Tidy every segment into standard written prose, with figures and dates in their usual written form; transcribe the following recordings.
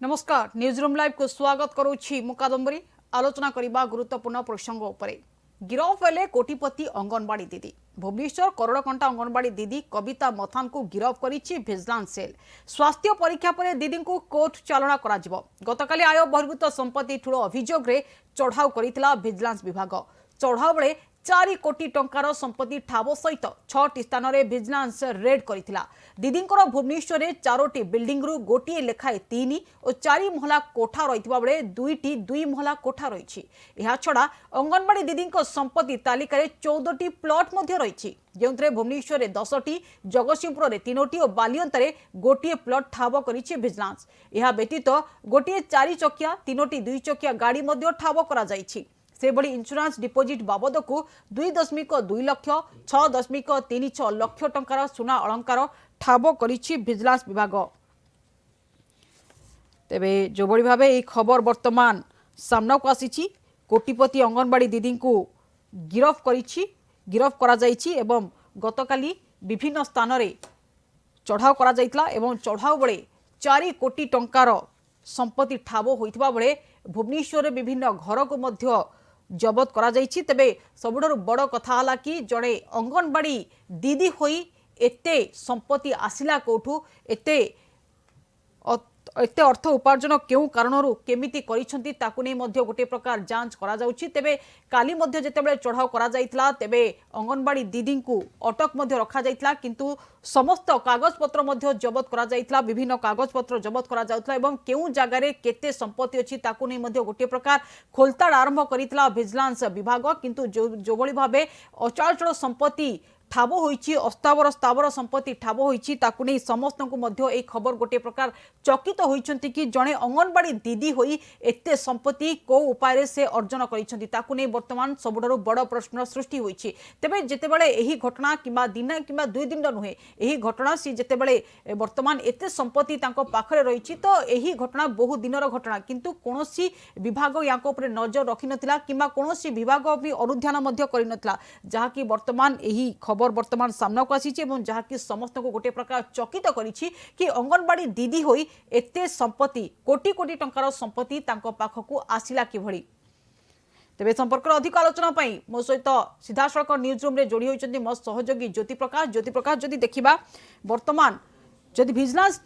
नमस्कार news room live को स्वागत करुछि मु कादम्बरी आलोचना करबा गुरुत्वपूर्ण प्रसंग उपरे गिरफ हेले कोटिपति अंगनवाड़ी दीदी भुवनेश्वर करोड़कंटा अंगनवाड़ी दीदी कविता मथान को गिरफ करिछि भिजिलेंस सेल स्वास्थ्य परीक्षा पर दीदी को कोर्ट चालना करा जिवो गतकाली आय बहिर्भूत संपत्ति ठूल अभियोग रे चढ़ाऊ करितला भिजिलेंस विभाग चढ़ाऊ बेले 4 कोटी टंकार संपत्ति ठाब सहित 6टी स्थान में भिजिलेंस रेड करथिला दीदींकर भुवनेश्वर में 4टी बिल्डिंग रु गोटे लेखाए 3 और 4 महला कोठा रहितबा बेले 2टी 2 महला कोठा रहिछि एहा छडा अंगनवाड़ी दीदींक संपत्ति तालिका रे 14टी प्लॉट मध्ये रहिछि जेउंतरे भुवनेश्वर में 10टी जगतसिंहपुर में 3टी और बालियंतारे गोटे प्लॉट ठाब करिछि भिजिलेंस एहा व्यतीत गोटे 4 चकिया 3टी 2 चकिया गाड़ी मध्ये ठाब करा जाइछि से बड़ी इंश्योरेंस डिपोजिट बाबद को 2.2 लाख 6.36 लाख टंकार सुना अलंकार ठाब करिछि भिजिलेंस विभाग। तेबे जो बड़ी भावे ये खबर वर्तमान सामना को आसीछि कोटिपति अंगनवाड़ी दीदी को गिरफ करा जाइछि एवं गतकाली विभिन्न स्थान रे चढ़ाऊ करा जाइतला एवं चढ़ाऊ बेले 4 कोटी टंकार संपत्ति ठाब होइतबा बेले भुवनेश्वर विभिन्न घर को मध्य जबत करा जाइछि तेबे सबुठारु बड़ कथा हला कि जड़े अंगनवाड़ी दीदी होई एते संपत्ति आसिला कोठू एते अर्थ उपार्जन केउ कारणरू केमिति करिसंती ताकु नै मध्य गोटे प्रकार जांच करा जाउछि तेबे काली मध्य जेतेबेले चढ़ाऊ करा जाइतला तेबे अंगनवाड़ी दीदी को अटक मध्य रखा जाइतला किंतु समस्त कागज पत्र मध्य जबत करा जाइतला विभिन्न कागज पत्र जबत करा जाउतला एवं केउ जगह रे केते संपत्ति अछि ताकु नै मध्य गोटे प्रकार खोलताड़ आरंभ करितला भिजिलेंस विभाग किंतु जो भली भाबे अचल संपत्ति ठाब होइछि अस्तावर स्थावर संपत्ति ठाब होइछि ताकु नै समस्त को मध्य ए खबर गोटे प्रकार चकित होइछंती कि जणे अंगनवाड़ी दीदी होई एते संपत्ति को उपाय से अर्जन करिछंती ताकु नै वर्तमान सबुठारु बड़ प्रश्न सृष्टि होइछि तेबे जेतेबेले एही घटना किबा दिन किबा 2 दिन नुहे एही घटना सी जेतेबेले वर्तमान एते संपत्ति तांको पाखरे रहिछि तो एही घटना बहु दिनर घटना किंतु कोनोसी विभाग याको ऊपर नजर रखि नथिला किबा कोनोसी विभाग भी अनुध्यान मध्य करि नथिला जहा कि वर्तमान एही खबर वर्तमान सामना को आसी जहाँ कि समस्त को गोटे प्रकार चकित करिछि कि अंगनवाड़ी दीदी होई एते संपत्ति कोटी कोटी टंकार संपत्ति तांको पाखकु आसिला किभଳି तेबे संपर्क अधिक आलोचना पाई मो सहित सीधा सड़क न्यूज रूम रे जोड़ी होइछन्ती मो सहयोगी ज्योति प्रकाश जदि देखिबा वर्तमान जदि विजिलेंस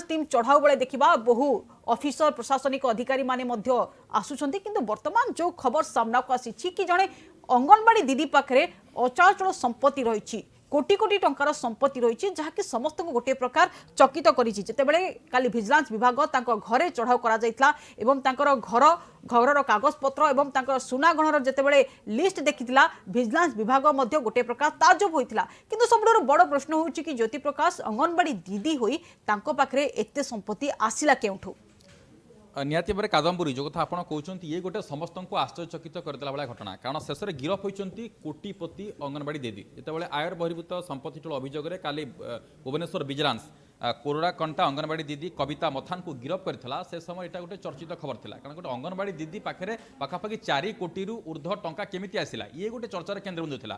टीम चढ़ाऊ बेले देखिबा बहु ऑफिसर प्रशासनिक अधिकारी माने मध्य आसुछन्ती किंतु वर्तमान जो खबर सामना को आसी कि जणे अंगनवाड़ी दीदी पाखरे अचल संपत्ति रही कोटी कोटी टंकार संपत्ति रही जहाँकि समस्त को गोटे प्रकार चकित करिछि जेतेबेले काली भिजिलेंस विभाग तांको घरे चढ़ाऊ करा जाइतला एवं तांकर घरर कागज पत्र एवं तांकर सुना गणर जेतेबेले लिस्ट देखितिला भिजिलेंस विभाग मध्य गोटे प्रकार ताजुब होइतिला किंतु सबुठारु बड़ प्रश्न होउछि कि ज्योति प्रकाश अंगनवाड़ी दीदी होई तांको पाखरे एते संपत्ति आसिला केउठु निहाती भाव कादम्बरी जो कथा आपड़ कहते ये गोटे समस्त को आश्चर्यचकित करदेला भाया घटना कारण शेष में गिरफ होती कोटिपति अंगनवाड़ी दीदी जितेबाला आयर बहिर्भूत संपत्ति ठूल अभियोग काली भुवनेश्वर विजिलेंस कोरोड़ाकंटा अंगनवाड़ी दीदी कविता मथान को गिरफ करथिला से समय एटा गोटे चर्चित खबर थिला कारण गोटे अंगनवाड़ी दीदी पाखरे पाखापाखि 4 कोटी रु ऊर्ध्व टंका केमिति आसिला ये गोटे चर्चार केन्द्र बिंदु थिला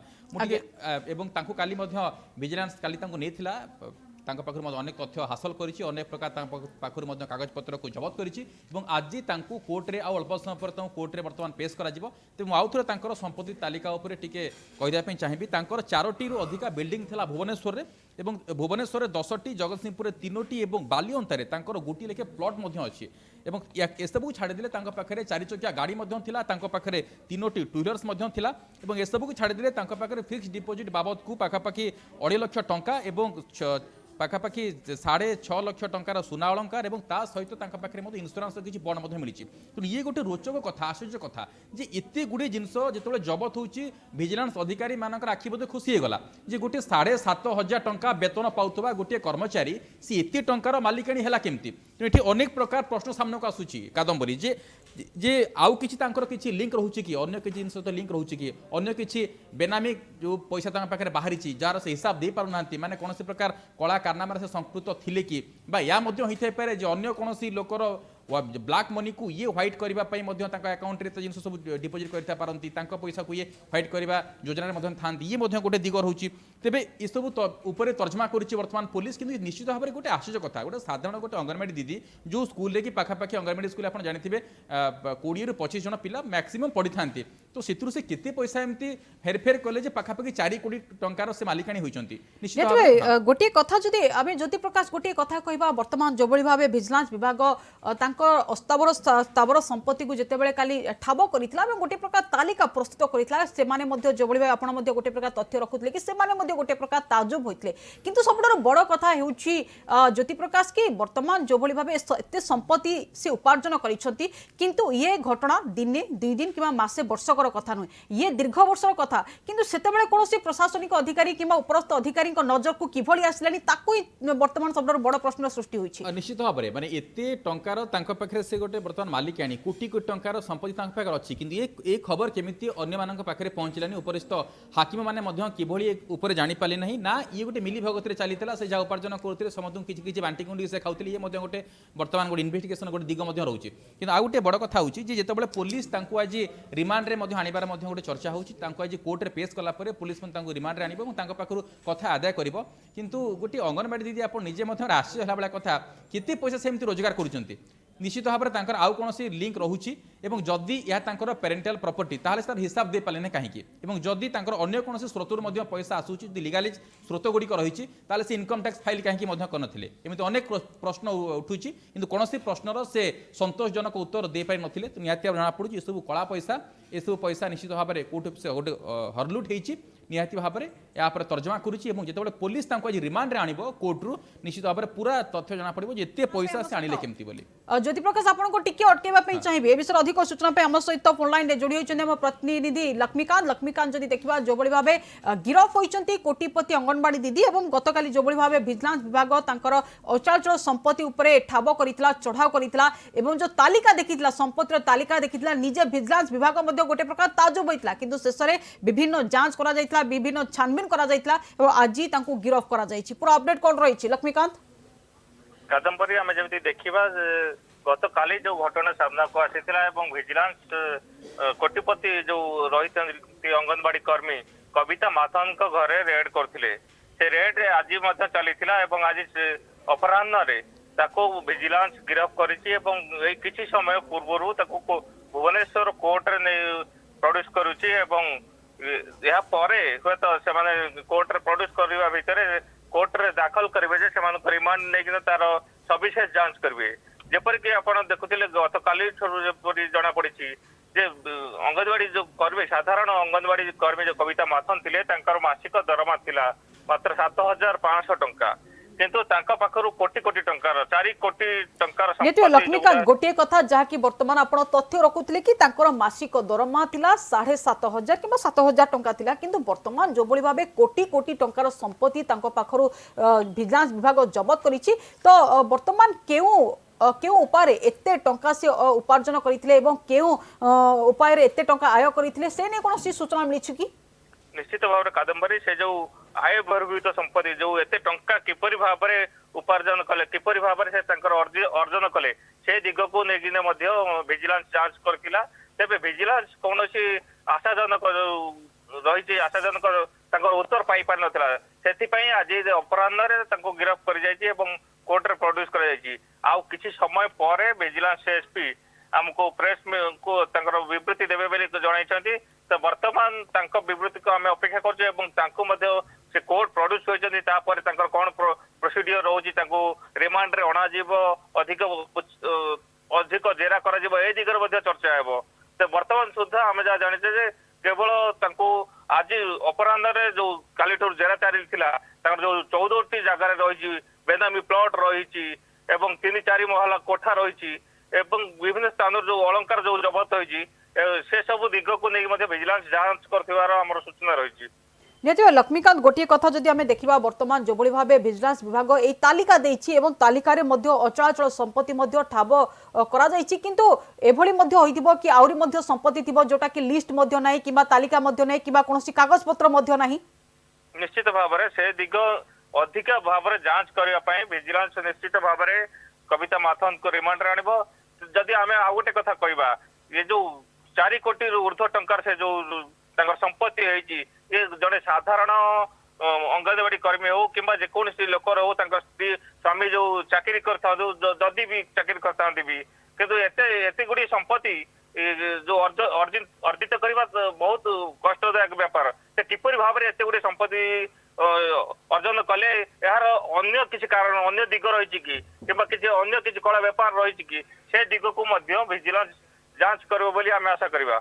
एवं तांको काली मध्य विजिलेंस काली तांको नेथिला तांको पाखरु मध्य अनेक तथ्य हासिल करिछि अनेक प्रकार तांको पाखरु मध्य कागज पत्र को जबत करिछि एवं आज तांको कोर्ट रे आ अल्प समय पर तांको कोर्ट रे वर्तमान पेश करा जिवो तेमु आउथरे तांकर संपत्ति तालिका ऊपर टिके कहिदा पई चाहिबी तांकर 4टी रु अधिका बिल्डिंग थिला भुवनेश्वर रे एवं भुवनेश्वर 10टी जगतसिंहपुर 3टी एवं बालियंतारे तांकर गोटी लेखे प्लॉट मध्य अछि एवं एसबू छाड़ी दिले तांको पाखरे 4 चकिया गाड़ी मध्य थिला तांको पाखरे 3टी टू व्हीलर्स मध्य थिला एवं एसबू को छाड़ी दिले तांको पाखरे फिक्स्ड डिपोजिट बाबद को पाखापाखि 2.5 लाख टंका एवं पाखापाखि 6.5 लाख टंकार सुना अलंकार और ता सहित पाखे इन्शुरांस किसी बंड मिली तेणु ये गोटे रोचक कथा आश्चर्य कथा जे एते गुड़े जिनस जो जबत होची विजिलेंस अधिकारी मानकर आखि बोधे खुशी होगला जे गोटे 7,500 टंका वेतन पाउथबा गोटे कर्मचारी सी एते टंकार मालिकाणी है केमती तेणु ये अनेक प्रकार प्रश्न सामने को आसूची कादम्बरी जे आउ किछि तांकर किछि लिंक रहउछि कि अन्य किछि जिनस तो लिंक रहउछि कि अन्य किछि बेनामी जो पैसा तांका पाखरे बाहरिछि जार से हिसाब दे पारु नांती माने कोनोसी प्रकार कला कारनामा से संपृक्त थिले कि बा या मध्य होइथै पारे जे अन्य कोनोसी लोकर ब्लैक मनी को ये व्हाइट करने अकाउंट रे जिन सब डिपोजिट करता पारती पैसा को ये व्हाइट करने योजन था ये गोटे दिग रोचे तेरे ये सब उपर तर्जमा करुच्ची बर्तमान पुलिस किंतु निश्चित भाव में गोटे आश्चर्य कथा गोटे साधारण गोटे अंगनवाड़ी दीदी जो स्कूल कि पाखापाखि अंगनवाड़ी स्कूल आप जानते 20 ରୁ 25 जन पिला मैक्सिमम पढ़ी था तो से केते पैसा एमती हेरफेर कले पाखापाखि 4 कोटी टंकार से मालिकाणी होती निश्चित गोटे कथा जदि आम ज्योति प्रकाश गोटे कथा कहवा बर्तमान जो भाव विजिलेंस विभाग स्थावर संपत्ति को जितेबाला काली ठाब करता गोटे प्रकार तालिका प्रस्तुत करता से जो भाई आप गोटे प्रकार तथ्य रखुले कि गोटे प्रकार ताजुब होते किंतु सबुठ बड़ कथा हूँ ज्योति प्रकाश कि बर्तमान जो भाव एत संपत्ति से उपार्जन करिसेंती किंतु ये घटना दिने 2 दिन कि मासे वर्षकर कथा नुहे ये दीर्घ वर्षर कथा किंतु सेतेबेले कोनोसी प्रशासनिक अधिकारी कि उपरस्थ अधिकारी नजर को किभली आसिलानी ताकू वर्तमान सबुठ बड़ प्रश्न सृष्टि होइछि निश्चित भाव में माने एते टंकार तांको पाखरे से गोटे वर्तमान मालिक आनी कोटी कोटी टंकार संपत्ति तांको पाखरे अछि किंतु ये खबर केमिति अन्य मानक पाखरे पहुंचलानी उपरिस्थ हाकिम माने मध्य किभली ऊपर जानि पाले नहीं ना ये गोटे मिली भगत रे चलीतला से जा उपार्जन करथि समस्त किछि किछि बांटी कुंडी से खाउथि ये मध्य गोटे वर्तमान गोटे इन्वेस्टिगेशन गोटे दिग मध्य रहउछि किंतु आ गोटे बड़ कथा होछि जे जेतेबेले पुलिस तांको आज रिमांड रे मध्य आनिबार मध्य गोटे चर्चा होछि तांको आज कोर्ट रे पेश कला परे पुलिस मन तांको रिमांड रे आनिबो और तांको पाखरु कथा आदाय करिवो किंतु गोटे अंगनवाड़ी दीदी आप निजे मध्य आश्चर्य होला बला कथा केते पैसा सेमति रोजगार करूचंती निश्चित भाव में तांकर आउ कौन लिंक रोचे और जदि यह तांकर पेरेंटाल प्रॉपर्टी ताहले तार हिसाब दे पाले कहीं और जदि तांकर अन्य कौन स्रोतर पैसा आसूची लीगाली स्रोत गुड़िक रही ताले से इनकम टैक्स फाइल कहीं करनथिले एमती अनेक प्रश्न उठुची किंतु कौन प्रश्नर से संतोषजनक उत्तर दे पारि नथिले तो निहाती जना पड़ुची ये सब कला पैसा ये सब पैसा निश्चित भाव में कोर्ट से गोटे हरलुट होती निहाती भाव में या तर्जमा करुच्ची जिते पुलिस आज रिमांड रे आनिबो कोर्ट रु निश्चित भाव में पूरा तथ्य जना पड़ो एते पैसा से आनिले केमती बोली ज्योति प्रकाश आपको टिके अटकेवा चाहिए ए विषय अधिक सूचना आम सहित फोन लाइन जोड़ी होती आम प्रतिनिधि लक्ष्मीकांत जदि देखा जो भाव गिरफ होती कोटिपति अंगनवाड़ी दीदी और गतकाली जो भाव विजिलेंस विभाग अचल संपत्ति उपर ठाब करता चढ़ाव करता जो तालिका देखी संपत्तिर तालिका देखी निजे विजिलेंस विभाग गोटे प्रकार ताजुब होता किंतु शेष में विभिन्न जांच करा विभिन्न छानबीन करा आज गिरफ करा पूरा अपडेट कौन रही लक्ष्मीकांत कादम्बरी आम जमी देखा गत काली जो घटना सामना को आसीथिला एवं विजिलेंस कोटिपति जो रही अंगनवाड़ी कर्मी कविता माथन घरे रेड करथिले से रेड आज चलीथिला एवं आज अपराह्न रे ताको विजिलेंस गिरफ करिछि एवं किछि समय पूर्वरु ताको भुवनेश्वर कोर्ट रे प्रोड्यूस करुछि एवं या परे हयत से माने कोर्ट रे प्रोड्यूस करबा भितरे कोर्ट रे दाखल करिवे जे से माने रिमांड नै कि तार सविशेष जांच करिवे जेपर कि आपण देखुथिले गत काली जेपरि जना पड़िछि जे अंगनवाड़ी जो कर्मी साधारण अंगनवाड़ी कर्मी जो कविता माथन थिले तांकर मासिक दरमा थिला मात्र 7500 टंका किंतु तांका पाखरु कोटी कोटी टंकार 4 कोटी टंकार लक्ष्मीकांत गोटे कथा जहाँकि वर्तमान आपण तथ्य रखुले कि तांकर मासिक दरमा थिला 7500 कि 7000 टंका थिला किंतु वर्तमान जो बड़ी भाबे कोटी कोटी टंकार संपत्ति तांको पाखरु विजिलेंस विभाग जबत करिछि तो वर्तमान केउ उपाय एते टंका से उपार्जन करथिले एवं केउ उपाय एते टंका आय करथिले से ने कोनोसी सूचना मिलिछि कि निश्चित भाव में कादम्बरी से जो आय बहिर्भूत संपत्ति जो एते टंका किपरि भाव में उपार्जन कले किपरि भाव में से तांकर अर्जन कले से दिग को नेगिने मध्य विजिलेंस जांच करथिला तेबे विजिलेंस कोनोसी आशाजनक रही आशाजनक तांकर उत्तर पाई पार नथिला सेति पई आज अपराह्न रे तांको गिरफ्त कर जायछि एवं कोर्ट रे प्रोड्यूस कर जायछि आउ किछि समय परे विजिलेंस एसपी हमको प्रेस में को तांकर विवृत्ति देबे बेली जणाइछन्ती तो वर्तमान तांको विवृत्ति को हमें अपेक्षा करछे एवं तांको मध्य से कोर्ट प्रोड्यूस होइछन्ती तापर तांकर कोन प्रोसीडियर रहउछि तांको रिमांड रे अणा जीवो अधिक जेरा करा जीवो ए दिगर मध्य चर्चा हेबो तो वर्तमान सुद्धा हमें जा जानिछे जे केवल तांको आज अपराह्न रे जो कालीठोर जेरा चारी थिला तांकर जो 14टी जगह रही बेनामी प्लॉट रही एवं 3-4 महला कोठा रही एवं विभिन्न स्थान जो अलंकार जो जबत होइछि से सब दिग को नहीं विजिलेंस जांच करथिबार हमर सूचना रही निश्चय लक्ष्मीकांत गोटे कथा जदि आम देखा वर्तमान जो भाव विजिलेंस विभाग यही तालिका देछि एवं तालिकार अचलाचल संपत्ति ठाब किंतु एभली होइथिबो कि आउरी मध्य संपत्ति थिबो जोटा कि लिस्ट मध्य नाही किबा तालिका मध्य नाही किबा कोनोसी कागज पत्र मध्य नाही निश्चित भाव में से दिग अधिक भाव में जांच करने विजिलेंस निश्चित भाव में कविता माथन को रिमांड रे आनिबो जदि आमे आ गोटे कथा कहबा ये जो 4 कोटी ऊर्ध्व टंकार से जो तांकर संपत्ति होईची ये जड़े साधारण अंगनवाड़ी कर्मी हो कि जेकोसी लोक हो स्त्री स्वामी जो चाकरी करता जदि भी चाकरी करता भी किंतु एते गुड़ी संपत्ति जो अर्जित करने बहुत कष्टदायक व्यापार से किपरि भाव में एते गुड़ी संपत्ति अर्जन कले यार अन्य किसी कारण अन्य दिग रही कि किसी अन्य किसी कला व्यापार रही कि से दिग को विजिलेंस जांच करिबो बोली आमे आशा करबा।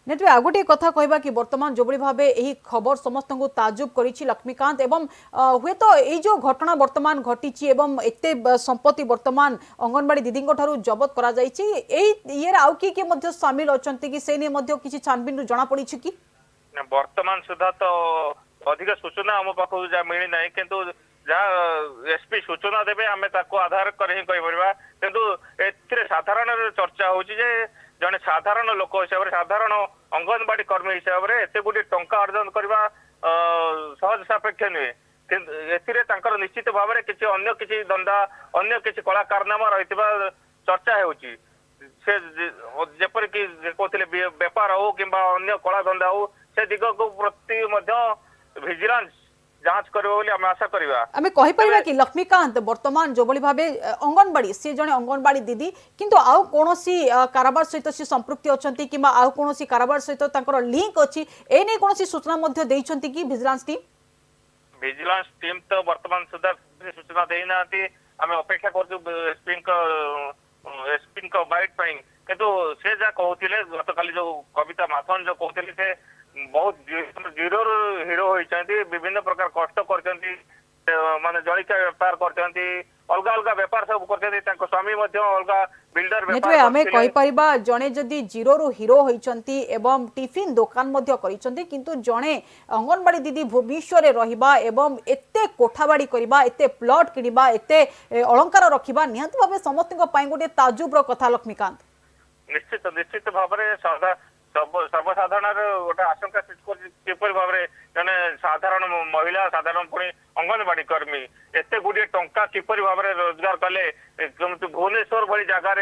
नेतवे आ गोटे कथा कहबा कि वर्तमान जो भाव यही खबर समस्त को ताजुब करिछि लक्ष्मीकांत एवं हुए तो ये जो घटना वर्तमान घटी एवं एते संपत्ति वर्तमान अंगनवाड़ी दीदी ठारू जबत करा जाइछि ये आउ किए मध्य शामिल अछंती कि से ने मध्य किछि छानबीन जना पड़ी छि कि वर्तमान सुधा तो अधिक सूचना आम पाख जा मिली ना किंतु जहाँ एसपी सूचना देवे आम आधार कर ही कहीपर किंतु ए साधारण चर्चा होची जे जने साधारण लोक हिसाब से साधारण अंगनवाड़ी कर्मी हिसाब से एत गुटी टंका अर्जन करने सहज सापेक्ष नुहे निश्चित भाव में किसी अन्य किसी धंदा अन्य किसी कला कारनामा रही चर्चा होची से जेपर कि कहते बेपार हो कि अन्य कला धंदा हो से दिग को प्रति विजिलेंस जांच करिबो बोली हम आशा करबा। आमे कहि परिबा कि लक्ष्मीकांत वर्तमान जो बली भाबे अंगनवाड़ी से जने अंगनवाड़ी दीदी किंतु आउ कोनोसी कारोबार सहित से संपृक्ति अछंती किबा आउ कोनोसी कारोबार सहित तांकर लिंक अछि ए नै कोनोसी सूचना मध्ये देइछंती कि विजिलेंस टीम तो वर्तमान सुधा सूचना देई नाती आमे अपेक्षा करछु एसपी को बाइट पई किंतु से जा कहउतिले गतकाली जो कविता माथन जो कहउतिले से बहुत जीरो हीरो होती विभिन्न प्रकार कष्ट कर माने जलिका व्यापार करते अलग अलग व्यापार सब करते स्वामी अलग बिल्डर व्यापार आमे कहि परिबा जणे जदी जीरो रु हीरो होइचंती एवं टिफिन दुकान मध्य करिसंती किंतु जणे अंगनवाड़ी दीदी भुवनेश्वर रे रहिबा एवं एते कोठाबाड़ी करबा एते प्लॉट किनिबा एते अलंकार रखिबा निहत भाबे समस्त को पाई गोटे ताजुबर कथा लक्ष्मीकांत निश्चित भाव में सर्वसाधारण गोटे आशंका किपर भाव में जने साधारण महिला साधारण पुणी अंगनवाड़ी कर्मी एत गुड़े टंका किपर भाव में रोजगार कले भुवनेश्वर भली जगह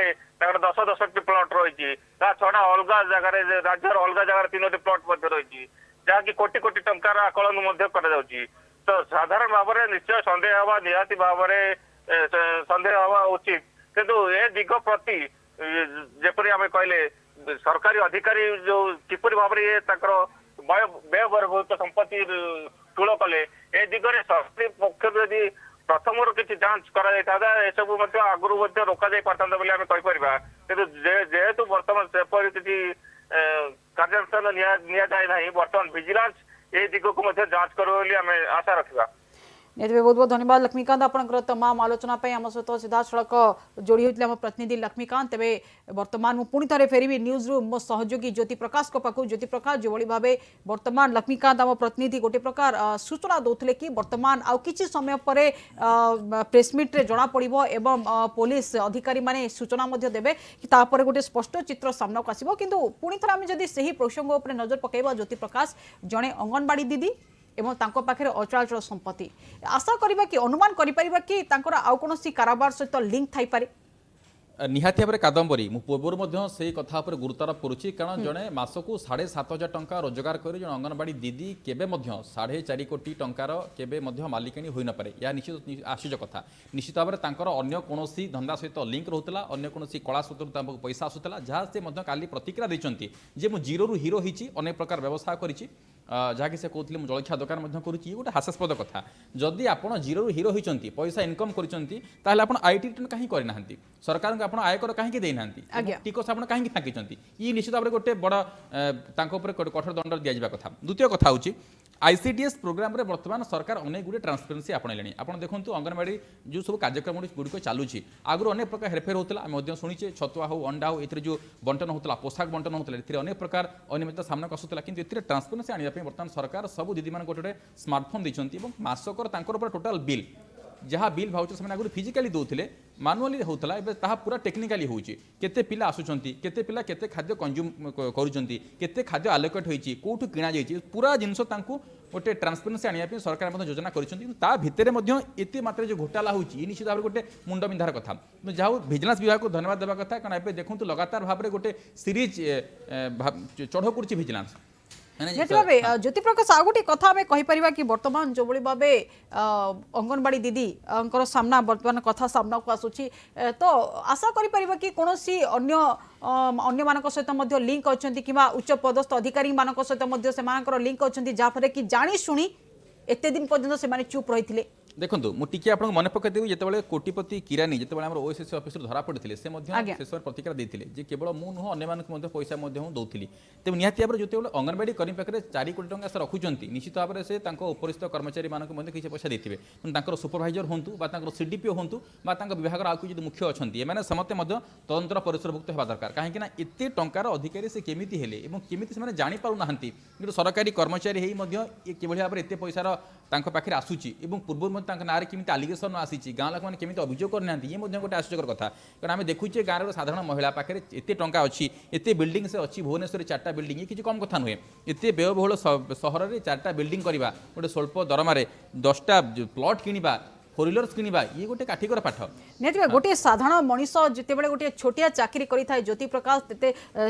10 प्लॉट रही छड़ा अलग जगह राज्यर अलग जगह 3 प्लॉट रही जहाँकि कोटी कोटी टंकार आकलन तो साधारण भाव में निश्चय सन्देह हवा निहाती भाव में सन्देह हवा उचित किंतु ए दिग प्रति जेपरी आम कहले सरकारी अधिकारी जो किपरि भाव में व्ययबहुत संपत्ति ठूल कले ए दिगरे सरकारी पक्ष यदि प्रथम किसी जांच करसबू आगु रोक जा पारता बोली आम कहीपर कि जेहेतु बर्तमान सेपरी किसी कार्यानुष्ठान निया ना बर्तमान विजिलेंस ये दिग को जांच कर आम आशा रखा। बहुत बहुत धन्यवाद लक्ष्मीकांत आपनकर तमाम आलोचना पे आम सहित सीधा सड़क जोड़ी होते आम प्रतिनिधि लक्ष्मीकांत तेरे वर्तमान मु पुणी थे फेरबी न्यूज रु मो सहयोगी ज्योति प्रकाश को पाखु ज्योति प्रकाश जो भाव वर्तमान लक्ष्मीकांत आम प्रतिनिधि गोटे प्रकार सूचना दौले कि वर्तमान आउ किछि समय पर प्रेसमिट रे जना पड़िबो एवं पुलिस अधिकारी माने सूचना मध्य देबे कि तापर गोटे स्पष्ट चित्र सामना को आसीबो किंतु पुणी थे आम जदि सही प्रसंग उपर नजर पकेबा ज्योति प्रकाश जणे अंगनवाड़ी दीदी एवं तांको पाखे अचल संपत्ति आशा करिबा कि अनुमान करि परिबा कि तांकर आउ कोनोसी कारोबार सहित लिंक थाई पारे निहाती भाव में कादम्बरी मु पूर्व से कथा पर गुरुत्वारोप करुच्ची कारण जड़े मसकू 7,500 टंका रोजगार कर जन अंगनवाड़ी दीदी केबे 4.5 कोटी टंकार केबे मालिकाणी होई न पारे या निश्चित आश्चर्य कथा निश्चित भाव में तांकर अन्य कोनोसी धंदा सहित लिंक रोला अन्य कोनोसी कला सूत्र पैसा आसूला जहाँ से काली प्रतिक्रिया देते जे मु जीरो रु हीरो होइची अनेक प्रकार व्यवसाय करिछि जहाँकि से कहते जलखिया दुकान करुच्ची गोटे हास्यास्पद कथा जदि आप जीरो रु हीरो होइचंती पैसा इनकम करचंती ताहले आपण आईटी रिटर्न कहीं करना सरकार को आपण आयकर कहीं देना टिकस आप कहीं फाँकी ये निश्चित भाव में गोटे बड़ कठोर दंड दिया कथा द्वितीय कथा हूँ आईसीडीएस प्रोग्राम रे वर्तमान सरकार अनेक गुड़े ट्रांसपेरेन्सी आपणाइले आप देखो अंगनवाड़ी जो सब कार्यक्रम गुड़िक चलुची आगु अनेक प्रकार हेरफेर होता आम शुणीचे छतुआ हो अंडा हो ए जो बंटन होता पोशाक बंटन होता अनेक प्रकार अनियमितता सामना आसूला कि ट्रांसपेरेन्सी आने बर्तमान सरकार सब दीदी मान गोटे स्मार्टफोन देते मासकर टोटाल बिल जहाँ बिल भाउचर से आगुरी फिजिकाली दौले मानुआली होता है पूरा टेक्निकाली होची केते पिला आसुचंती केते पिला केते खाद्य कंज्यूम करूचंती केते खाद्य आलोकेट होईची कोठु किना जाईची पूरा जिनस तांकु गोटे ट्रांसपेरेन्सी आने सरकार मध्य योजना कर भितर एत मात्रा जो घोटाला होची निश्चित भाव गोटे मुंड बिंधार कथा जहाँ विजिलेंस विभाग को धन्यवाद देवा कथा कारण ए देखो लगातार भाव में गोटे सीरीज चढ़ कर विजिलेंस ज्योति प्रकाश आ गोटे कथा आम कहीपर कि बर्तमान जो भाव अंगनवाड़ी दीदी सामना बर्तमान कथा सामना को आसूची तो आशा करिपरिबा कि कोनोसी अन्य मानक सहित लिंक अच्छा कि उच्च पदस्थ अधिकारी मानक सहित लिंक अच्छा जहाँफल कि जानी शुणी एत दिन पर्यंत से चुप रही देखो मुझे आपको मन पकईदेवी जिते कोटिपति किरानी जिते ओएसएससी ऑफिस धरा पड़ते से शेष प्रतिक्रिया देते केवल मु नुह अन्य पैसा दूसरी तेज निहती भाव जो अंगनवाड़ी कर्मी पाखे 4 कोटी टंका से रखुच्च निश्चित भाव से उपरिस्थ कर्मचारी मानक किसी पैसा देते सुपरभाइजर हूँ सीडीपीओ हूँ विभाग आगे जो मुख्य अच्छा एम समस्ते तदंतर परिसरभुक्त होगा दरकार कहीं एत टंकार अधिकारी से केमी हेले केमी से जापारूना गोटे सरकारी कर्मचारी किभली भाव एत पैसार पाखे आसूची पूर्व ना केमी आलिगेसन आसी गाँ लोक मैंने अभियोग करना ये गोटे आश्चर्य कथा कारण आम देखुचे गाँव साधारण महिला पाखे एत टंका अच्छी एत बिल्डिंग से अच्छी भुवनेश्वर 4टा बिल्डिंग ये किसी कम कथा नुहे एत व्ययबहुल सहर में 4टा बिल्डिंग करवा गोटे स्वल्प दरमार 10टा प्लट किणवा 4 व्हीलर्स किणवा ये गोटे काठिकर पाठ निहती गोटे साधारण मनीष जितेबाला गोटे छोटिया चाकरी करिथाय ज्योति प्रकाश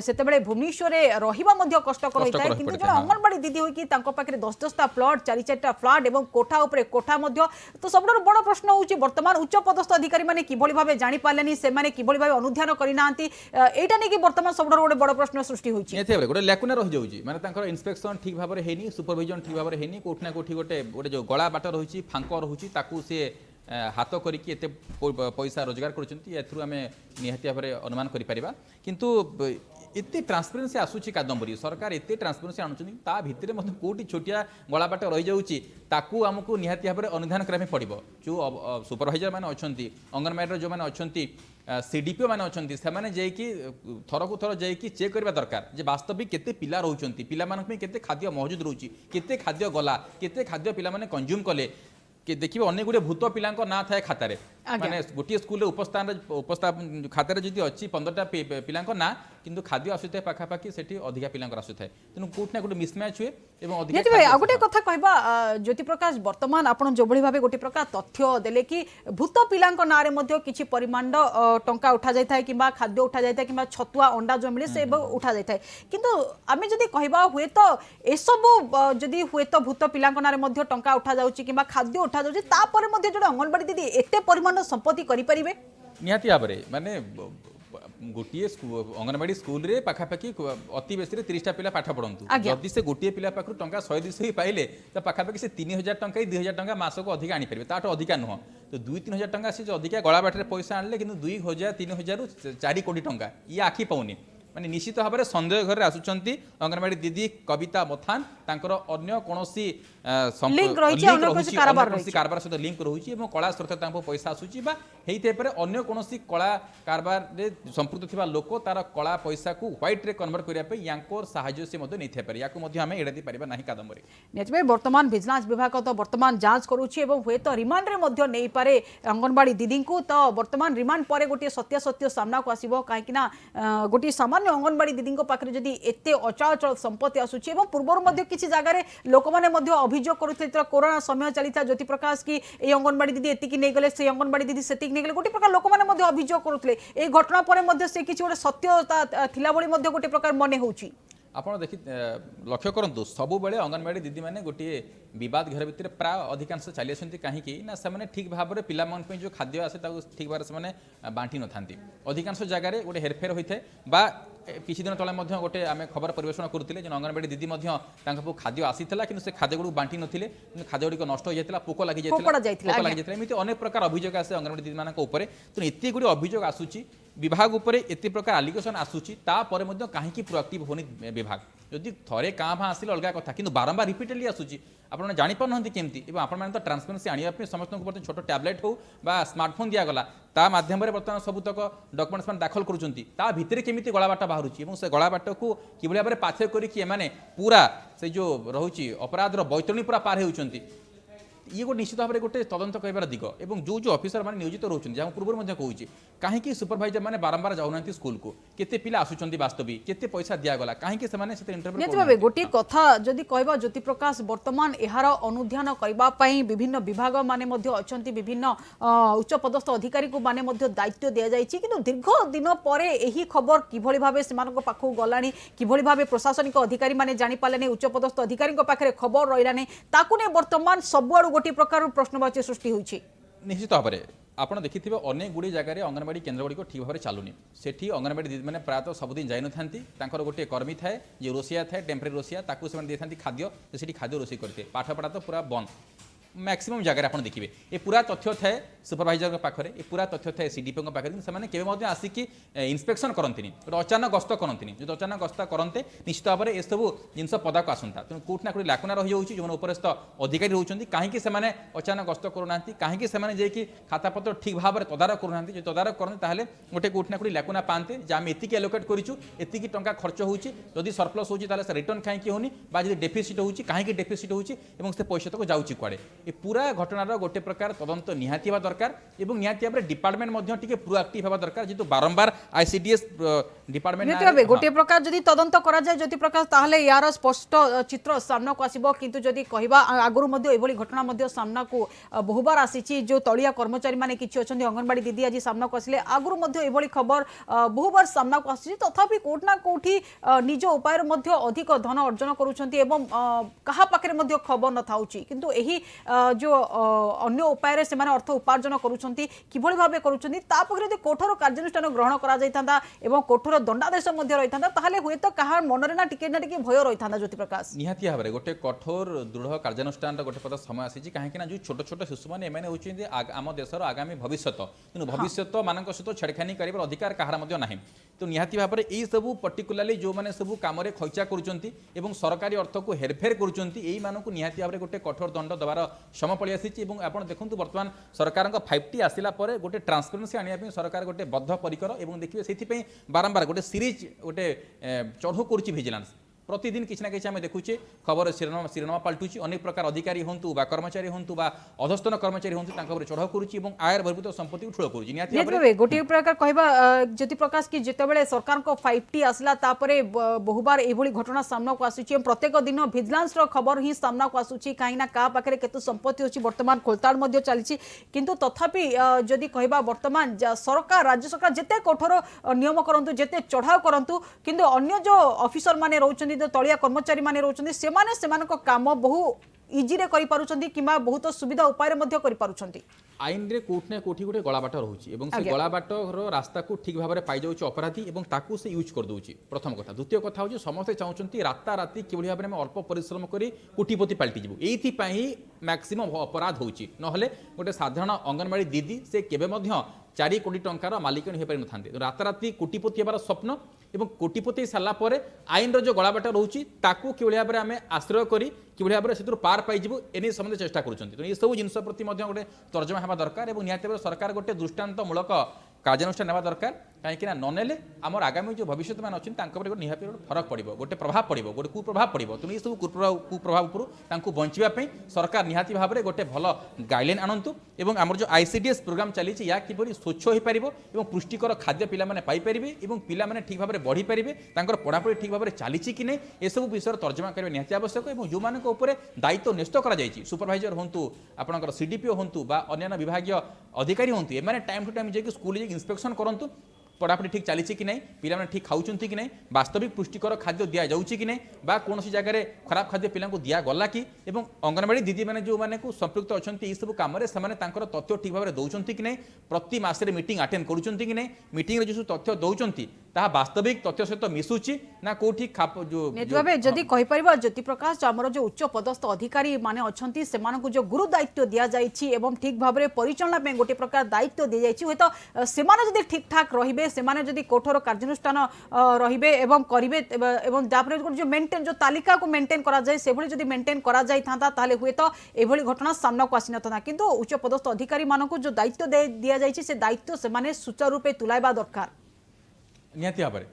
सेतेबेले भुवनेश्वर रहिबा कष्टकर होता है किंतु जो अंगनवाड़ी दीदी होई कि तांको पाखरे 10-10टा प्लॉट 4-4टा फ्लैट एवं कोठा उपरे कोठा मध्य तो सबडर बड़ प्रश्न होउची वर्तमान उच्च पदस्थ अधिकारी माने किभली भाबे जानि पालेनी से माने किभली भाबे अनुध्यान करिनांती एटा नै कि वर्तमान सबडर गोटे बड़ प्रश्न सृष्टि होउची निहती गोटे लैकुना रहि जाउची माने तांकर इंस्पेक्शन ठीक भाबरे हेनी सुपरविजन ठीक भाबरे हेनी कोठना कोठी गोटे जो गळा बाट रहुची फांको रहुची ताकू से हाथ करिकी एते पैसा रोजगार करूँ आम निहाती भाव में अनुमान करिपरिबा किंतु एते ट्रांसपेरेन्सी आसूची कादम्बरी सरकार एते ट्रांसपेरेन्सी आणुचंती ता भितरे मते कोटी छोटिया गलाबाट रही जाउची ताकू आमको निहाती भाव में अनुधान करबा पड़िबो जो सुपरवाइजर माने अछंती अंगनवाड़ी जो माने अछंती सीडीपीओ माने अछंती से माने जेकी थर को थर जेकी चेक करबा दरकार जे वास्तविक केते पिला रहउचंती पिला मानक में केते खाद्य मौजूद रहउची केते खाद्य गला केते खाद्य पिला माने कंज्यूम कले कि देखिए अनेक गुड़े भूत पिला ना थाए खातार माने गोटे स्कूल उपस्थान खातार जी अच्छी 15टा पिला ना किंतु खाद्य आसुए पाखापाखि से अधिका पिला आसुए तेणु कौटना गोटे मिसमैच हुए गोटे कथा कहबा ज्योति प्रकाश वर्तमान आपन जो भाव गोटे प्रकार तथ्य देले कि भूत पिला ना कि परिमाण टंका उठा जाए कि खाद्य उठा जाए कि छतुआ अंडा जो मिले से उठा जाए किंतु आम जदि कहबा हुए तो एसबू जदि हुए तो भूत पिला ना टंका उठा जाउची कि खाद्य उठा जाउची तापर मध्ये जो अंगनवाड़ी दीदी एते परिमाण संपत्ति करि परिबे निहाती भाव में माने गोटे अंगनवाड़ी स्कूल रे पाखापाखि अति बेसी 30टा पिला पाठ पढ़ंतु जदि से गोटे पिला पाखु टंका 100-200 ही पाइले तो पाखापाखि से 3000 टंका 2000 टंका मास को अधिक आनी परिबे ताठो अधिका नुह तो 2-3 हजार टंका से जो अधिका गला बाटे पैसा आनले किंतु 2000-3000 4 कोटी टंका ये आखि पाउनी माने निश्चित भाव में संदेह घर आसुचंती अंगनवाड़ी दीदी कविता मथान तांकर अन्य कोनोसी कारबार सहित लिंक रहुची एवं कला स्रोत पैसा आसूची बा हेइते परे अन्य कोनोसी कला कारबार रे संपृक्त थिबा लोक तार कला पैसा को व्हाइट रे कन्वर्ट करिया पे यांकोर सहाय्य से मधे नै थे पारे याकू मधे हमें एडादी परिबा नाही कादम्बरी नेतबे वर्तमान विजिलेंस विभाग तो वर्तमान जांच करूची एवं हुए तो रिमांड रे मधे नै पारे अंगनवाड़ी दीदी को तो वर्तमान रिमांड परे गोटे सत्य सामना को आसीबो काहे कि ना गोटे सामान्य अंगनवाड़ी दीदी पाखे जदि एते अचल संपत्ति आसूची एवं पूर्व किसी जगह लोक मैंने अभियोग करुले कोरोना समय चली था ज्योति प्रकाश की ये अंगनवाड़ी दीदी एतिकी नहीं गले से अंगनवाड़ी दीदी सेतिकी नहीं गले गोटे प्रकार लोक मैंने अभियोग करुले ए घटना पर से किसी गोटे सत्यता थिला भली गोटे प्रकार मने होउची आप देखि लक्ष्य करूँ सबु बेले अंगनवाड़ी दीदी मैंने गोटे बद घर भितर प्राय अधिकांश चली आसती कहीं ना ठीक भाव में पिला जो खाद्य आसे ठीक भाव से बांटी न था अधिकांश जगह गोटे हेरफेर होता है किसी दिन तले गोटे आम खबर परिवेषण करुले जो अंगनवाड़ी दीदी खाद्य आसीला कि से खाद्य गुड़ बांटी नथिले खाद्य गुड़ नष्ट हो जाता पोक लगी जाता एमती अनेक प्रकार अभियोग आसे अंगनवाड़ी दीदी मान तेणु एत गुड़ी अभियोग आसूची विभाग उपरे एते प्रकार आलिगेशन आसूची तापर मध्य कहीं प्रोएक्टिव होनी विभाग जदि थरे काँ भाँ आसिले अलग कथा किंतु बारंबार रिपीटेडली आसूची आपने जापर केमती आपण तो ट्रांसपेरेन्सी आने समस्त को छोट टैबलेट हो स्मार्टफोन दिगला ता माध्यम बर्तमान सबुतक डॉक्यूमेंट्स मान दाखल करुँचा भितर केमी गलाबाट बाहर से गलाबाट को कि भाव पाथ्य करके पूरा से जो रोचे अपराधर बैतरणी पूरा पार होती ये गोटे निश्चित भाव में गोटे तदंत कर दिग और जो जो अफिसर मैंने नियोजित रोचे जहाँ पूर्व कहूँ कहीं सुपरभाइजर मैंने बारंबार जाऊना स्कूल को केते पिला आसुचंती वास्तविक केते पैसा दियागला कहीं निहत गोटे कथा जदि कहबा ज्योति प्रकाश वर्तमान यार अनुध्यान करने विभिन्न विभाग माने अच्छा विभिन्न उच्च पदस्थ अधिकारी को माने दायित्व दि जाए कि दीर्घ दिन पर यही खबर किभली भाव से पाखु गलानी किभली भाव प्रशासनिक अधिकारी माने जानी पाले उच्च पदस्थ अधिकारी पाखे खबर रही ताकू नहीं वर्तमान सबुआड़ गोटे प्रकार प्रश्नवाची सृष्टि होइछि। निश्चित भाव में आपड़ देखिए अनेक गुड़ी जगह अंगनवाड़ी केन्द्र गुड़िक ठीक भाव में चलुनी सेठी अंगनवाड़ी दीदी मैंने प्रायतः सबुदिन जाई ना गोटे कर्मी थाए जो रोसिया थाए टेम्परेरी रोसिया ताकू से देता खाद्य से खाद्य रोषे करते पाठपढ़ा तो पूरा बंद मैक्सिमम जगह आप देखिए ये पूरा तथ्य थाए सुपरभाइजर पाखे ये पूरा तथ्य थाए सीडीपी पाखे से आसिक इन्स्पेक्शन करती अचानक गस्त करती जो अचानक गस्त करते निश्चित भाव में ये सब जिन पदा को आसता तेणु कौट ना कौट लाकुना रही जाऊँगी जो उपरस्थ अधिकारी रोचे कहीं से अचानक गस्त करूना कहीं से खातापत्र ठीक भाव में तदारख करूना जो तदारख करते गोटे कौट ना कौट लाकुना पाते जहाँ आम एतिक एलोकेट करूँ एतिक टंका खर्च होदी सरप्लस होता रिटर्न कहीं होनी जब डेफिसीट हो कहीं डेफिसीट हो पैसा तक जाऊँगी कुआड़े ये पूरा घटनार गोटे प्रकार तदंत निहाती हवा दरकार और निहाती भाव में डिपार्टमेंट प्रोएक्टिव हवा दरकार जेहेतु बारंबार आईसीडीएस डिपार्टमेंट गोटे प्रकार जदि तदंत करा जाए ज्योति प्रकाश ताहले यार स्पष्ट चित्र सामना को आसीबो किंतु जदि कहबा आगुरु मध्ये एभली घटना मध्ये सामना को बहुबार आसीची जो तलिया कर्मचारी माने किछि अछन्ती अंगनवाड़ी दीदी आज सामना को आसिले आगुरु मध्ये एभली खबर बहुबार सामना को आसीची तथापि कोट ना कोठी निज उपायर मध्ये अधिक धन अर्जन करूछन्ती एवं कहा पाखरे मध्ये खबर न थाउची किंतु एही जो अन्य उपाय से माने अर्थ उपार्जन करूछन्ती किभली भाबे करूछन्ती ता पकरे यदि कठोर कार्यानुष्ठान ग्रहण करा जायतांदा एवं कठोर दंडादेश मध्ये रहितांदा ताहाले हुए तो कहा मनरे ना टिके भय रहितांदा ज्योति प्रकाश निहाती भाव में गोटे कठोर दृढ़ कार्यानुष्ठान गोटे पद समय आसी कहीं जो छोट छोट शिशु मैंने एम होती आम देशर आगामी भविष्य तेणु भविष्य मान सहित छेड़खानी कर अधिकार कहार ना तो निहाती भाव में यही सब पर्टिकुलाली जो मैंने सब कम खर्चा करुँच सरकारी अर्थ को हेरफेर करुँच निहाती भाव में गोटे कठोर दंड देवार समय पड़ी आसी आप देखो बर्तमान सरकार 5T आसला गोटे ट्रांसपेरेन्सी आने सरकार गोटे बद्ध परिकर और देखिए से बारंबार गोटे सीरीज गोटे चढ़ऊ कर विजिलेंस प्रतिदिन किसी ना कि आम देखुचे खबर शिरोनामा पलटुच अनेक प्रकार अधिकारी हूँ कर्मचारी हूँ अधस्तन कर्मचारी हूँ चढ़ाऊ करुच्ची आयर बहिर्भूत संपत्ति को ठूल करुच्ची गोटे प्रकार कहबा ज्योति प्रकाश की जितेबाला सरकार को 5T आसला बहुबार एभली घटना सामना को आसुची प्रत्येक दिन विजिलेंस खबर ही सामना को आसुची कहीं क्या पाखे केते संपत्ति अच्छी बर्तमान खोलताड़ चली किंतु तथापि जदि कहबा वर्तमान सरकार राज्य सरकार जिते कठोर नियम करंतु जिते चढ़ाऊ करंतु किंतु अन्य जो ऑफिसर माने रहउछन्ती तलिया कर्मचारी माने रहउछन्ती सेमाने काम बहु इजी रे करि पारुछन्ती किमा बहुत सुविधा उपाय रे मध्य करि पारुछन्ती आईन रे कोर्ट ने कोठी गोटे गलाबाट रोचे से गलाबाट रास्ता को ठीक भाव में पाई जाऊँ अपराधी और ताकू से यूज कर दूची प्रथम कथा द्वितीय कथा हूँ समस्ते चाहते राता राति किभली भाव में अल्प परिश्रम कर कोटिपति पलटि जीवु एइथि मैक्सिमम अपराध होची नहले गोटे साधारण अंगनवाड़ी दीदी से केबे 4 कोटी टंकार मालिक हो पारि नथांते राताराति कोटिपति हेबार स्वप्न और कोटिपति सारापर आईन जो गलाबाट रोचे ताकू किभली भाव में आम आश्रय करी किभली भाव में से पार पाइबू एने समस्ते चेष्टा करुँच ये सब जिन प्रति गोटे तर्जमा हेबा दरकार और निहाती भाव सरकार गोटे दृष्टांतमूलक कार्यानुष्ठान नेबा दरकार कहीं ननेले आमर आगामी जो भविष्य मान अच्छी निहाती फरक पड़ो गोटे प्रभाव पड़ो गोटे कुप्रभाव पड़ो तेणु ये सब कुप्रभाव उपरू बचापी सरकार निहाती भाव में गोटे भल गाइडलाइन आणतु और आमर जो आईसीडीएस प्रोग्राम चली या किपरि स्वच्छ हो पार और पुष्टिकर खाद्य पिलाने पाइपर और पिलाने ठीक भाव में बढ़ी पारे पढ़ापढ़ी ठीक भाव में चली कि नहीं ये सब विषय तर्जमा करने निहाती आवश्यक और जो मानक दायित्व न्यस्त कर सुपरभाइजर हूँ आपंकर सीडीपीओ हूँ अन्य विभाग अधिकारी हूँ एम टाइम टू टाइम जाकि स्कूल इन्स्पेक्शन करूँ पढ़ापढ़ी ठीक चली कि नहीं पिला ठीक खाऊँ कि नहीं वास्तविक पुष्टिकर खाद्य दि जाऊँगी कि नहीं बा कौन जगह खराब खाद्य पिला दिगला कि अंगनवाड़ी दीदी मैंने जो मैंने संपृक्त अच्छा ये सब कम तथ्य ठीक भाव में दौरान कि नहीं प्रति मासरे मीटिंग अटेंड करुँच कि नहीं मीटिंग जो तथ्य दौरान ताहा वास्तविक तथ्य सहित मिसुची ना कोठी जदि कहिपर ज्योति प्रकाश आमर जो उच्च पदस्थ अधिकारी माने अच्छी से जो गुरु दायित्व दि जाइए और ठीक भाव में परिचालना में गोटे प्रकार दायित्व दि जाइए तो से ठीक ठाक रे से कठोर कार्यानुष्ठान रे करेंगे जो मेंटेन जो तालिका को मेंटेन करा जाए से भली जदि मेंटेन करा जाय थांता ताले हुए तो एभली घटना सामना को आसी नथा किंतु उच्च पदस्थ अधिकारी मानक जो दायित्व दि जाइए से दायित्व से सुचारू रूपे तुलाइबा दरकार निहाती भाव में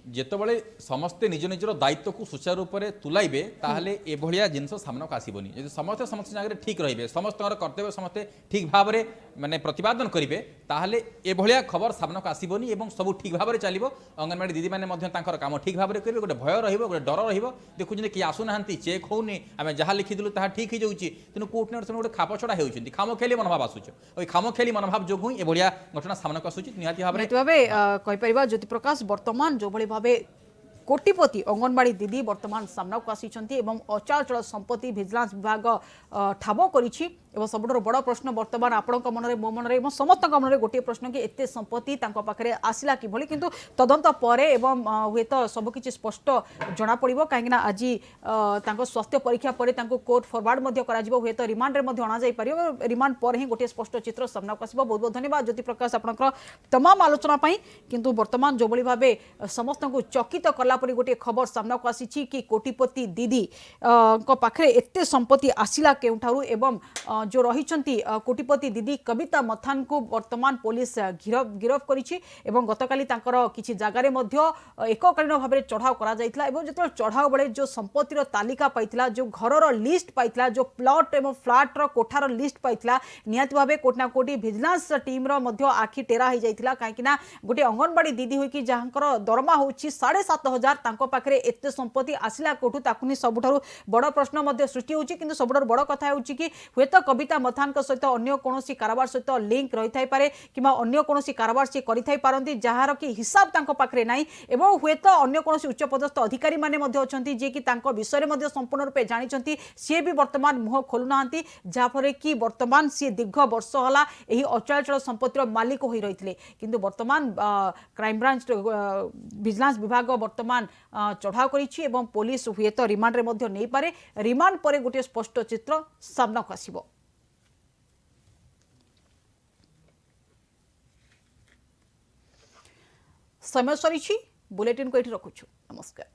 ଯେତେବେଳେ ସମସ୍ତେ ନିଜ ନିଜର ଦାୟିତ୍ୱକୁ ସୁଚାରୁ ରୂପରେ ତୁଲାଇବେ ତାହେଲେ ଏଭଳିଆ ଜିନିଷ ସାମ୍ନାକୁ ଆସିବନି। ଯଦି ସମସ୍ତେ ସମସ୍ତ ଜାଗାରେ ଠିକ୍ ରହିବେ, ସମସ୍ତଙ୍କର କର୍ତ୍ତବ୍ୟ ସମସ୍ତେ ଠିକ୍ ଭାବରେ ମାନେ ପ୍ରତିପାଦନ କରିବେ, ତାହେଲେ ଏଭଳିଆ ଖବର ସାମ୍ନାକୁ ଆସିବନି ଏବଂ ସବୁ ଠିକ୍ ଭାବରେ ଚାଲିବ। ଅଙ୍ଗନବାଡ଼ି ଦିଦିମାନେ ମଧ୍ୟ ତାଙ୍କର କାମ ଠିକ୍ ଭାବରେ କରିବେ। ଗୋଟେ ଭୟ ରହିବ, ଗୋଟେ ଡର ରହିବ। ଦେଖୁଛନ୍ତି କିଏ ଆସୁନାହାନ୍ତି, ଚେକ୍ ହେଉନି, ଆମେ ଯାହା ଲିଖିଥିଲୁ ତାହା ଠିକ୍ ହେଇଯାଉଛି, ତେଣୁ କୋର୍ଟ ନା ଗୋଟେ ଖାପଛଡ଼ା ହେଉଛନ୍ତି, ଖାମଖିଆଲି ମନୋଭାବ ଆସୁଛି। ଆଉ এই ଖାମଖିଆଲି ମନୋଭାବ ଯୋଗୁଁ ହିଁ ଏଭଳିଆ ଘଟଣା ସାମ୍ନାକୁ ଆସୁଛି। ନିହାତି ଭାବରେ କହିପାରିବା ଜ୍ୟୋତିପ୍ରକାଶ ବର୍ତ୍ତମାନ ଯୋଭଳି ଭାବେ कोटिपति अंगनवाड़ी दीदी वर्तमान सामना को आसी एवं अचल संपत्ति भिजिलेंस विभाग ठाब करिछि एवं सबुठु बड़ प्रश्न वर्तमान आपणक मनरे मो मनरे एवं समस्त मनरे गोटे प्रश्न कि एते संपत्ति तांको पाखरे आसिला किभली किंतु तदंत परे एवं हुए तो सबकिछि स्पष्ट जना पड़िबो काहेकि ना आज तांको स्वास्थ्य परीक्षा परे तांको कोर्ट फॉरवर्ड मध्ये करा जिवो हुए तो रिमांड रे मध्ये अना जाई परिबो रिमांड पर ही गोटे स्पष्ट चित्र सामना को आसीबो। बहुत बहुत धन्यवाद ज्योति प्रकाश आपनकर तमाम आलोचना पई किंतु वर्तमान जोबली भाबे समस्त को चकित कला परि गोटे खबर सामना को आसी कि कोटिपति दीदी को पाखरे एते संपत्ति आसिला केउठारु एवं जो रहिछंती कोटिपति दीदी कविता मथान को वर्तमान पुलिस गिरफ करिछि एवं गतकाली तांकर किछि जागारे मध्ये एककालीन भाबरे चढ़ाव करा जायतिला एवं जतो चढ़ाव बेले जो संपत्तिर तालिका पाइतिला जो घरर लिस्ट पाइतिला जो प्लॉट एवं फ्लैट रो कोठार लिस्ट पाइतिला निहात भाबे कोटना कोटी विजिलेंस टीम रो मध्ये आखि टेरा हो जाइतिला काहेकिना गोटे अंगनवाड़ी दीदी होई कि जहांकर दरमा होछि 7,500 तांको पाखरे एते संपत्ति आसिला कोठु ताकुनी सबुठारु बड़ प्रश्न मध्ये सृष्टि होछि किंतु सबुठारु बड़ कथा होछि कि हुएत कविता मथान सहित अन्य कोनोसी कारबार सहित लिंक रही थाई पारे किबा अन्य कोनोसी कारबार से करि थाई पारंती जहार कि हिसाब तांको पाखरे नाही एवं हुएत अन्य कोनोसी उच्च पदस्थ अधिकारी माने मध्ये अछंती जे कि तांको विषय मध्ये संपूर्ण रूपे जानिचंती सी भी वर्तमान मुह खोलु नांती जाफरे कि वर्तमान सी दीर्घ वर्ष हला एही अचल संपत्तिर मालिक होई रहितले किंतु वर्तमान क्राइम ब्रांच विजिलेंस विभाग वर्तमान चढ़ाव करिछि एवं पुलिस हुएत रिमांड रे मध्ये नै पारे रिमांड परे गोटे स्पष्ट चित्र सामना को आसीबो। समय सरी बुलेटिन को एठी रखुछु। नमस्कार।